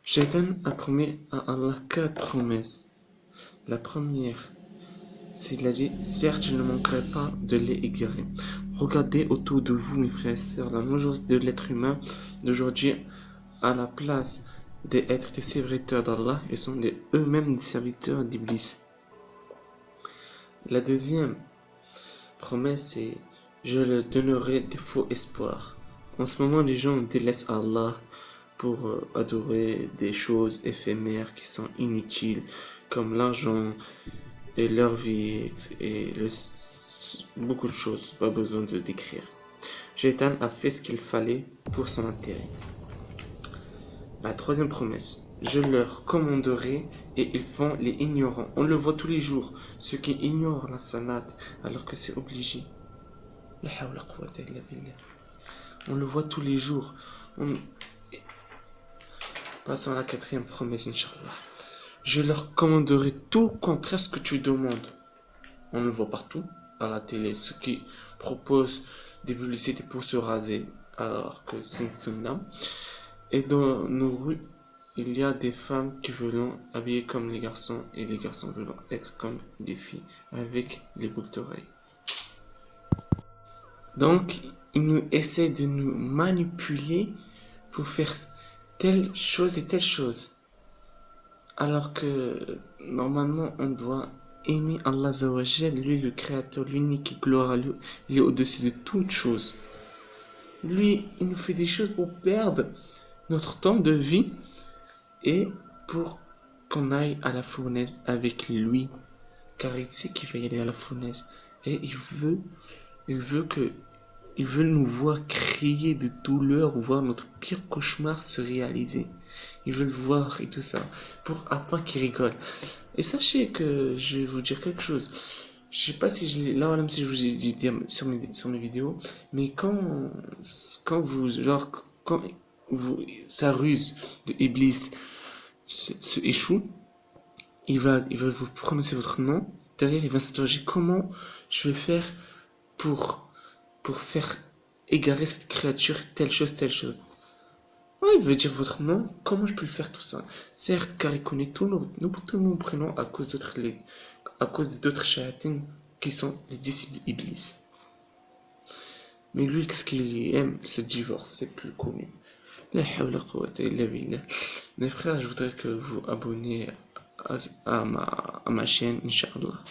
Shaitan a promis à Allah 4 promesses. La première, c'est qu'il a dit, certes, je ne manquerai pas de les égarer. Regardez autour de vous, mes frères et sœurs, la majorité de l'être humain d'aujourd'hui, à la place d'être des serviteurs d'Allah, ils sont eux-mêmes des serviteurs d'Iblis. La deuxième promesse, c'est je leur donnerai des faux espoirs. En ce moment, les gens délaissent Allah pour adorer des choses éphémères qui sont inutiles, comme l'argent et leur vie et beaucoup de choses, pas besoin de décrire. Shaitan a fait ce qu'il fallait pour son intérêt. La troisième promesse, je leur commanderai et ils font les ignorants. On le voit tous les jours, ceux qui ignorent la salade alors que c'est obligé. La hawla quwwata illa billah. On le voit tous les jours. Passons à la quatrième promesse, Inch'Allah. Je leur commanderai tout contre ce que tu demandes. On le voit partout, à la télé, ceux qui proposent des publicités pour se raser, alors que c'est une sunna. Et dans nos rues, il y a des femmes qui veulent habiller comme les garçons, et les garçons veulent être comme les filles, avec les boucles d'oreilles. Donc, ils nous essaient de nous manipuler pour faire telle chose et telle chose. Alors que normalement on doit aimer Allah Azawajal, lui le créateur, l'unique qui gloire, lui, il est au-dessus de toute chose. Lui, il nous fait des choses pour perdre notre temps de vie et pour qu'on aille à la fournaise avec lui. Car il sait qu'il va y aller à la fournaise. Et il veut nous voir crier de douleur, voir notre pire cauchemar se réaliser. Il veut le voir et tout ça, afin qu'il rigole. Et sachez que je vais vous dire quelque chose. Je sais pas si si je vous ai dit sur mes vidéos, mais sa ruse de Iblis se échoue, il va vous prononcer votre nom. Derrière, il va s'interroger comment je vais faire pour faire égarer cette créature, telle chose. Ouais, il veut dire votre nom, comment je peux le faire tout ça? Certes, car il connaît tous nos prénoms à cause d'autres shayatines qui sont les disciples d'Iblis. Mais lui, ce qu'il aime, c'est le divorce, c'est plus connu. La hawla quwwata illa billah. Mes frères, je voudrais que vous abonnez à ma chaîne, Inch'Allah.